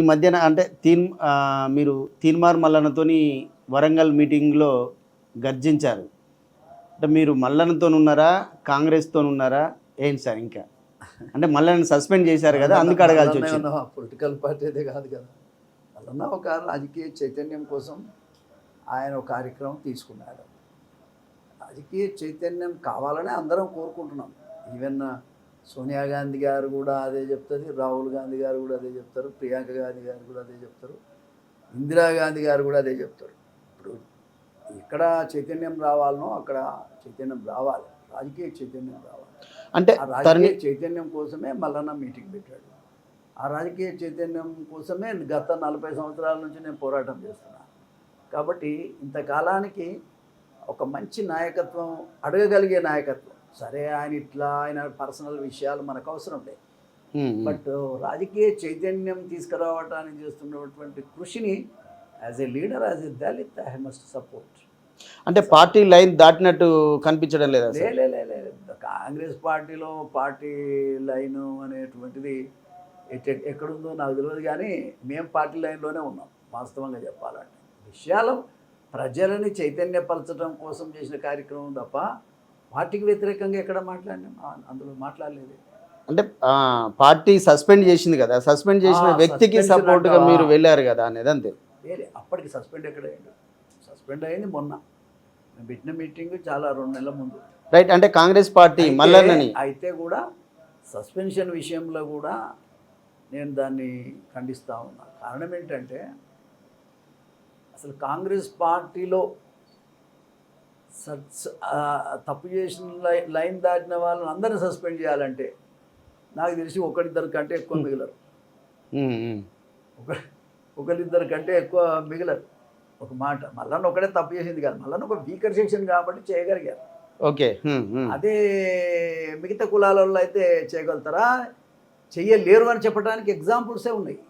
ఈ మధ్యన అంటే మీరు తీన్మార్ మల్లన్నతోని వరంగల్ మీటింగ్లో గర్జించారు. అంటే మీరు మల్లన్నతోనున్నారా? కాంగ్రెస్తోనున్నారా? ఏంటి సార్ ఇంకా? అంటే మల్లన్నని సస్పెండ్ చేశారు కదా, అందుకు అడగాల్సి వచ్చింది. పొలిటికల్ పార్టీ అదే కాదు కదా. మల్లన్న ఒక రాజకీయ చైతన్యం కోసం ఆయన ఒక కార్యక్రమం తీసుకున్నాడు. రాజకీయ చైతన్యం కావాలని అందరం కోరుకుంటున్నాం. ఈవెన్ సోనియా గాంధీ గారు కూడా అదే చెప్తుంది, రాహుల్ గాంధీ గారు కూడా అదే చెప్తారు, ప్రియాంక గాంధీ గారు కూడా అదే చెప్తారు, ఇందిరాగాంధీ గారు కూడా అదే చెప్తారు. ఇప్పుడు ఎక్కడ చైతన్యం రావాలనో అక్కడ చైతన్యం రావాలి, రాజకీయ చైతన్యం రావాలి. అంటే ఆ రాజకీయ చైతన్యం కోసమే మల్లన్న మీటింగ్ పెట్టాడు. ఆ రాజకీయ చైతన్యం కోసమే గత 40 సంవత్సరాల నుంచి నేను పోరాటం చేస్తున్నాను. కాబట్టి ఇంతకాలానికి ఒక మంచి నాయకత్వం, అడగగలిగే నాయకత్వం. సరే ఆయన పర్సనల్ విషయాలు మనకు అవసరం లేదు, బట్ రాజకీయ చైతన్యం తీసుకురావడానికి చేస్తున్నటువంటి కృషిని as a leader, as a Dalit, I must support. అంటే పార్టీ లైన్ దాటినట్టు కనిపించడం లేదా? లేదు, కాంగ్రెస్ పార్టీలో పార్టీ లైను అనేటువంటిది ఎక్కడుందో నాకు తెలియదు, కానీ మేము పార్టీ లైన్లోనే ఉన్నాం వాస్తవంగా చెప్పాలంటే. విషయాలు ప్రజలని చైతన్యపరచడం కోసం చేసిన కార్యక్రమం తప్ప పార్టీకి వ్యతిరేకంగా ఎక్కడ మాట్లాడినాం, అందులో మాట్లాడలేదు. అంటే పార్టీ సస్పెండ్ చేసింది కదా, సస్పెండ్ చేసిన వ్యక్తికి సపోర్ట్గా మీరు వెళ్ళారు కదా అనేది అంతే. అప్పటికి సస్పెండ్ ఎక్కడ అయ్యింది? సస్పెండ్ అయింది మొన్న మేము పెట్టిన మీటింగ్ చాలా 2 నెలల ముందు. రైట్. అంటే కాంగ్రెస్ పార్టీ మల్లన్నని అయితే కూడా సస్పెన్షన్ విషయంలో కూడా నేను దాన్ని ఖండిస్తూ ఉన్నా. కారణం ఏంటంటే అసలు కాంగ్రెస్ పార్టీలో తప్పు చేసిన లైన్ దాటిన వాళ్ళని అందరినీ సస్పెండ్ చేయాలంటే నాకు తెలిసి ఒకరిద్దరి కంటే ఎక్కువ మిగలరు. ఒకరిద్దరి కంటే ఎక్కువ మిగలరు. ఒక మాట, మల్లన్న ఒకటే తప్పు చేసింది కాదు, మల్లన్న ఒక వీకర్ సెక్షన్ కాబట్టి చేయగలిగారు. ఓకే. అదే మిగతా కులాలలో అయితే చేయగలుగుతారా? చెయ్యలేరు అని చెప్పడానికి ఎగ్జాంపుల్సే ఉన్నాయి.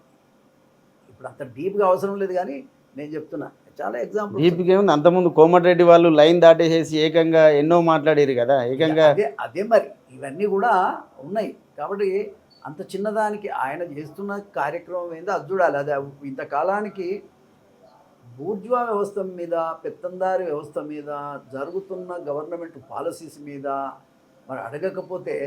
ఇప్పుడు అంత డీప్గా అవసరం లేదు, కానీ నేను చెప్తున్నా చాలా ఎగ్జాంపుల్. డీప్గా ఏముంది, అంతకుముందు కోమటిరెడ్డి వాళ్ళు లైన్ దాటేసేసి ఏకంగా ఎన్నో మాట్లాడారు కదా, ఏకంగా అదే మరి ఇవన్నీ కూడా ఉన్నాయి. కాబట్టి అంత చిన్నదానికి ఆయన చేస్తున్న కార్యక్రమం ఏందో అది చూడాలి. అదే ఇంతకాలానికి బూర్జువా వ్యవస్థ మీద, పెత్తందారి వ్యవస్థ మీద, జరుగుతున్న గవర్నమెంట్ పాలసీస్ మీద మరి అడగకపోతే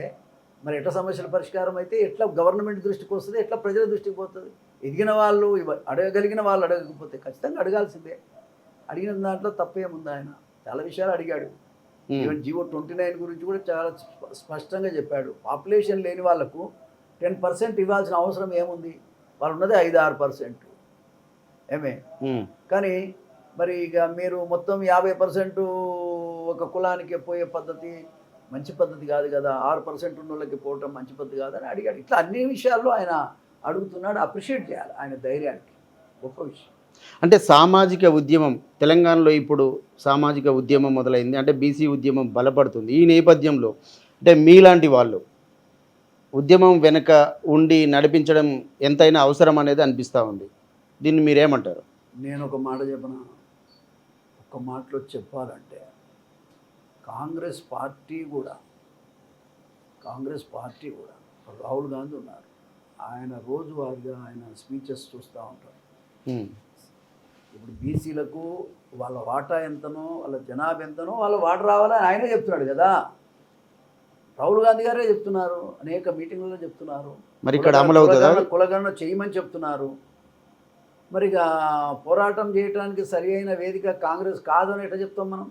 మరి ఎట్లా సమస్యల పరిష్కారం అయితే, ఎట్లా గవర్నమెంట్ దృష్టికి వస్తుంది, ఎట్లా ప్రజల దృష్టికి పోతుంది? ఎదిగిన వాళ్ళు అడగగలిగిన వాళ్ళు అడగకపోతే ఖచ్చితంగా అడగాల్సిందే. అడిగిన దాంట్లో తప్పేముంది? ఆయన చాలా విషయాలు అడిగాడు. ఈవెన్ జీవో 29 గురించి కూడా చాలా స్పష్టంగా చెప్పాడు. పాపులేషన్ లేని వాళ్లకు 10% ఇవ్వాల్సిన అవసరం ఏముంది? వాళ్ళు ఉన్నది 5-6%. ఏమే కానీ మరి ఇక మీరు మొత్తం 50% ఒక కులానికి పోయే పద్ధతి మంచి పద్ధతి కాదు కదా, 6% ఉన్న వాళ్ళకి పోవటం మంచి పద్ధతి కాదని అడిగాడు. ఇట్లా అన్ని విషయాల్లో ఆయన అడుగుతున్నాడు. అప్రిషియేట్ చేయాలి ఆయన ధైర్యానికి, గొప్ప విషయం. అంటే సామాజిక ఉద్యమం తెలంగాణలో ఇప్పుడు సామాజిక ఉద్యమం మొదలైంది, అంటే బీసీ ఉద్యమం బలపడుతుంది. ఈ నేపథ్యంలో అంటే మీలాంటి వాళ్ళు ఉద్యమం వెనుక ఉండి నడిపించడం ఎంతైనా అవసరం అనేది అనిపిస్తూ ఉంది. దీన్ని మీరేమంటారు? నేను ఒక మాట చెప్పనా, ఒక మాటలో చెప్పాలంటే కాంగ్రెస్ పార్టీ కూడా రాహుల్ గాంధీ ఉన్నారు, ఆయన రోజువారీగా ఆయన స్పీచెస్ చూస్తూ ఉంటారు. ఇప్పుడు బీసీలకు వాళ్ళ వాటా ఎంతనో, వాళ్ళ జనాభా ఎంతనో వాళ్ళ వాటా రావాలని ఆయనే చెప్తున్నాడు కదా. రాహుల్ గాంధీ గారే చెప్తున్నారు, అనేక మీటింగ్లలో చెప్తున్నారు. మరి ఇక్కడ అమలు అవుతుందా? కులగణన చేయమని చెప్తున్నారు. మరి పోరాటం చేయడానికి సరి అయిన వేదిక కాంగ్రెస్ కాదు అని ఎట్లా చెప్తాం మనం?